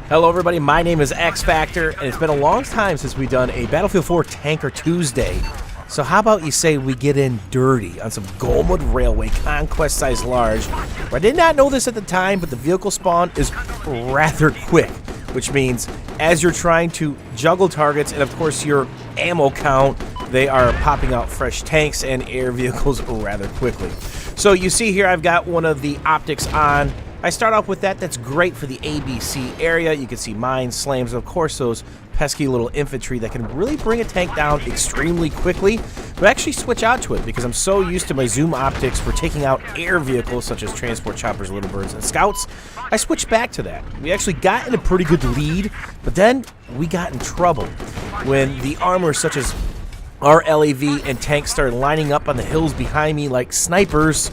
Hello everybody, my name is X Factor, and it's been a long time since we've done a Battlefield 4 Tanker Tuesday. So how about you say we get in dirty on some Golmud Railway Conquest Size Large. I did not know this at the time, but the vehicle spawn is rather quick, which means as you're trying to juggle targets and of course your ammo count, they are popping out fresh tanks and air vehicles rather quickly. So you see here I've got one of the optics on. I start off with that. That's great for the ABC area. You can see mines, slams, and of course those pesky little infantry that can really bring a tank down extremely quickly. But I actually switch out to it because I'm so used to my zoom optics for taking out air vehicles such as transport choppers, little birds, and scouts. I switched back to that. We actually got in a pretty good lead, but then we got in trouble when the armor such as our LAV and tanks started lining up on the hills behind me like snipers.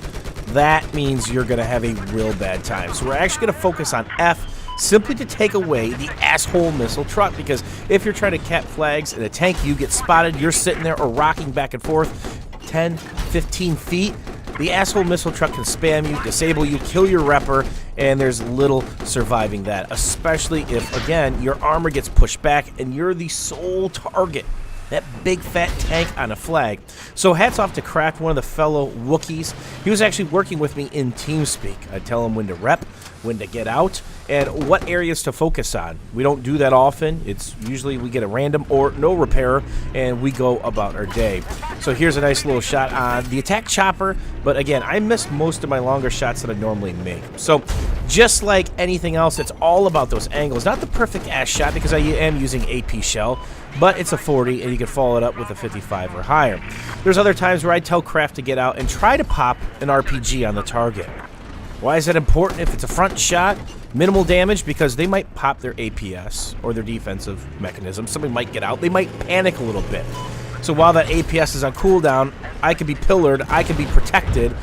That means you're going to have a real bad time. So we're actually going to focus on F simply to take away the asshole missile truck, because if you're trying to cap flags in a tank, you get spotted, you're sitting there or rocking back and forth 10, 15 feet, the asshole missile truck can spam you, disable you, kill your repper, and there's little surviving that, especially if, again, your armor gets pushed back and you're the sole target. That big fat tank on a flag. So hats off to Kraft, one of the fellow Wookiees. He was actually working with me in TeamSpeak. I tell him when to rep, when to get out, and what areas to focus on. We don't do that often. It's usually we get a random or no repairer, and we go about our day. So here's a nice little shot on the attack chopper, but again, I missed most of my longer shots that I normally make. So just like anything else, it's all about those angles. Not the perfect ass shot because I am using AP shell, but it's a 40 and you can follow it up with a 55 or higher. There's other times where I tell Kraft to get out and try to pop an RPG on the target. Why is that important? If it's a front shot, minimal damage because they might pop their APS or their defensive mechanism. Somebody might get out. They might panic a little bit. So while that APS is on cooldown, I can be pillared, I can be protected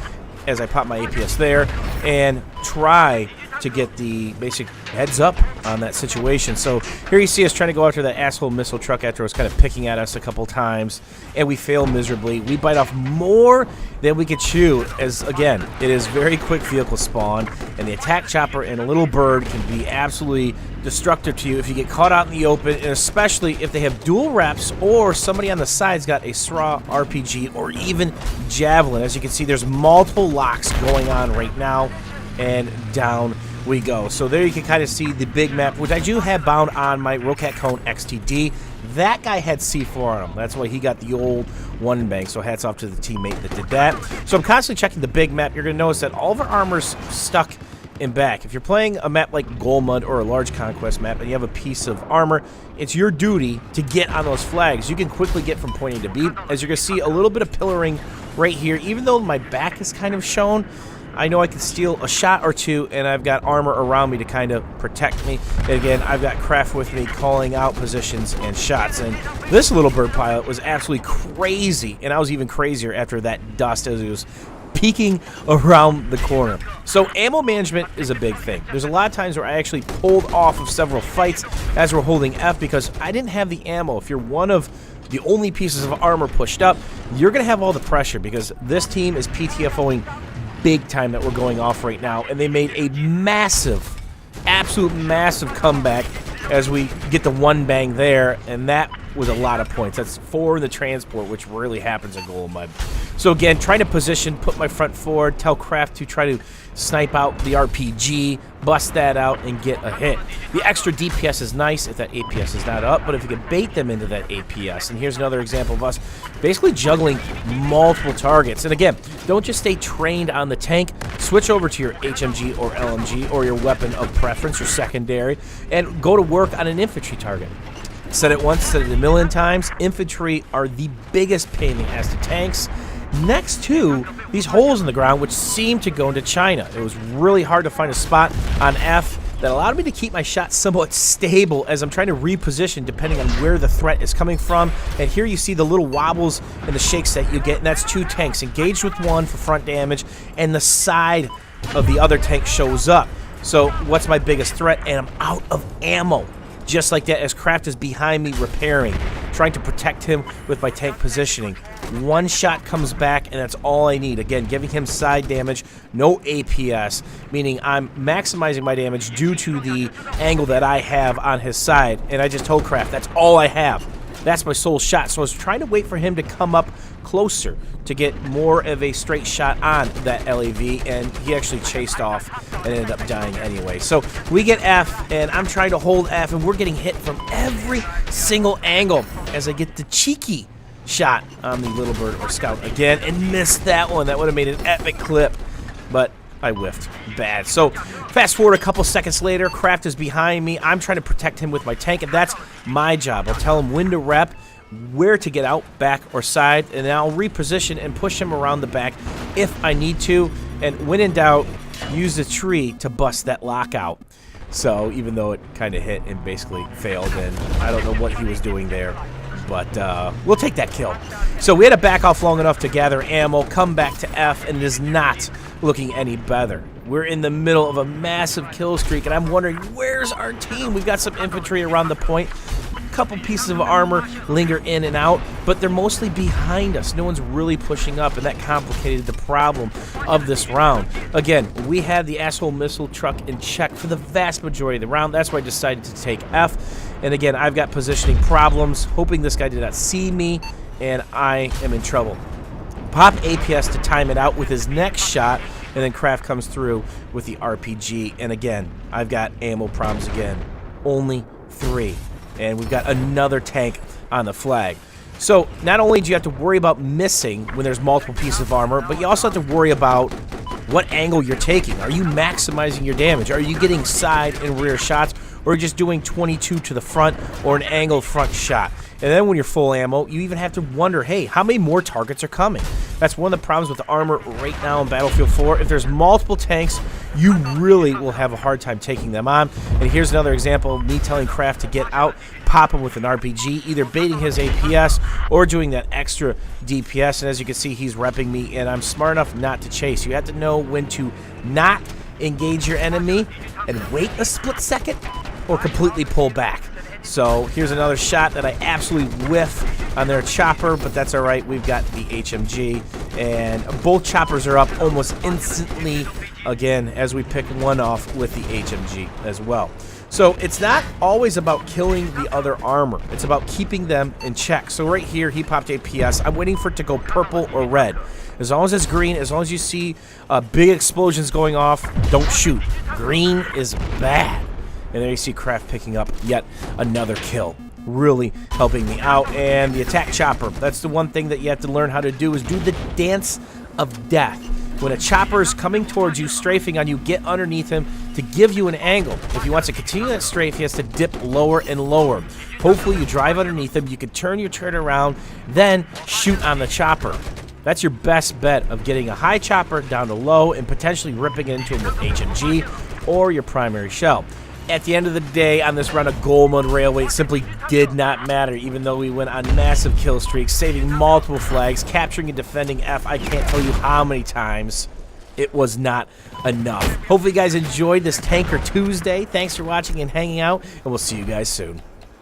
as I pop my APS there and try to get the basic heads up on that situation. So here you see us trying to go after that asshole missile truck after it was kind of picking at us a couple times, and we fail miserably. We bite off more than we could chew, as again, it is very quick vehicle spawn, and the attack chopper and a little bird can be absolutely destructive to you if you get caught out in the open, and especially if they have dual reps or somebody on the side's got a SRA RPG or even Javelin. As you can see, there's multiple locks going on right now, and down we go. So there you can kind of see the big map, which I do have bound on my Rocat Cone XTD. That guy had C4 on him. That's why he got the old one bank. So hats off to the teammate that did that. So I'm constantly checking the big map. You're going to notice that all of our armor's stuck in back. If you're playing a map like Golmud or a large conquest map and you have a piece of armor, it's your duty to get on those flags. You can quickly get from point A to B. As you're going to see, a little bit of pillaring right here. Even though my back is kind of shown, I know I can steal a shot or two, and I've got armor around me to kind of protect me. And again, I've got Kraft with me calling out positions and shots. And this little bird pilot was absolutely crazy, and I was even crazier after that dust as it was peeking around the corner. So ammo management is a big thing. There's a lot of times where I actually pulled off of several fights as we're holding F because I didn't have the ammo. If you're one of the only pieces of armor pushed up, you're going to have all the pressure because this team is PTFOing big time that we're going off right now, and they made a massive, absolute massive comeback as we get the one bang there, and that was a lot of points. That's 4 in the transport, which rarely happens in Golmud. So again, trying to position, put my front forward, tell Kraft to try to snipe out the RPG, bust that out, and get a hit. The extra DPS is nice if that APS is not up, but if you can bait them into that APS. And here's another example of us basically juggling multiple targets. And again, don't just stay trained on the tank. Switch over to your HMG or LMG or your weapon of preference, your secondary, and go to work on an infantry target. Said it once, said it a million times. Infantry are the biggest pain in the ass to tanks, next to these holes in the ground which seem to go into China. It was really hard to find a spot on F that allowed me to keep my shot somewhat stable as I'm trying to reposition depending on where the threat is coming from. And here you see the little wobbles and the shakes that you get, and that's 2 tanks engaged with one for front damage, and the side of the other tank shows up. So what's my biggest threat? And I'm out of ammo. Just like that, as Kraft is behind me repairing, trying to protect him with my tank positioning. One shot comes back, and that's all I need. Again, giving him side damage, no APS, meaning I'm maximizing my damage due to the angle that I have on his side, and I just told Kraft, that's all I have. That's my sole shot. So I was trying to wait for him to come up closer to get more of a straight shot on that LAV, and he actually chased off and ended up dying anyway. So we get F, and I'm trying to hold F, and we're getting hit from every single angle as I get the cheeky shot on the Little Bird or Scout again and missed that one. That would have made an epic clip, but I whiffed bad. So fast forward a couple seconds later, Kraft is behind me. I'm trying to protect him with my tank, and that's my job. I'll tell him when to rep, where to get out, back or side, and then I'll reposition and push him around the back if I need to. And when in doubt, use the tree to bust that lockout. So even though it kind of hit and basically failed, and I don't know what he was doing there, but we'll take that kill. So we had to back off long enough to gather ammo, come back to F, and it is not looking any better. We're in the middle of a massive kill streak, and I'm wondering, where's our team? We've got some infantry around the point. A couple pieces of armor linger in and out, but they're mostly behind us. No one's really pushing up, and that complicated the problem of this round. Again, we had the asshole missile truck in check for the vast majority of the round. That's why I decided to take F. And again, I've got positioning problems, hoping this guy did not see me, and I am in trouble. Pop APS to time it out with his next shot, and then Kraft comes through with the RPG. And again, I've got ammo problems again. Only 3. And we've got another tank on the flag. So not only do you have to worry about missing when there's multiple pieces of armor, but you also have to worry about what angle you're taking. Are you maximizing your damage? Are you getting side and rear shots, or just doing 22 to the front or an angled front shot? And then when you're full ammo, you even have to wonder, hey, how many more targets are coming? That's one of the problems with the armor right now in Battlefield 4. If there's multiple tanks, you really will have a hard time taking them on. And here's another example of me telling Kraft to get out, pop him with an RPG, either baiting his APS or doing that extra DPS. And as you can see, he's repping me, and I'm smart enough not to chase. You have to know when to not engage your enemy and wait a split second or completely pull back. So here's another shot that I absolutely whiff on their chopper, but that's all right. We've got the HMG, and both choppers are up almost instantly again as we pick one off with the HMG as well. So it's not always about killing the other armor. It's about keeping them in check. So right here, he popped APS. I'm waiting for it to go purple or red. As long as it's green, as long as you see big explosions going off, don't shoot. Green is bad. And there you see Kraft picking up yet another kill. Really helping me out. And the attack chopper. That's the one thing that you have to learn how to do, is do the dance of death. When a chopper is coming towards you, strafing on you, get underneath him to give you an angle. If he wants to continue that strafe, he has to dip lower and lower. Hopefully you drive underneath him, you can turn your turret around, then shoot on the chopper. That's your best bet of getting a high chopper down to low and potentially ripping into him with HMG or your primary shell. At the end of the day, on this round of Goldmud Railway, it simply did not matter, even though we went on massive kill streaks, saving multiple flags, capturing and defending F. I can't tell you how many times. It was not enough. Hopefully you guys enjoyed this Tanker Tuesday. Thanks for watching and hanging out, and we'll see you guys soon.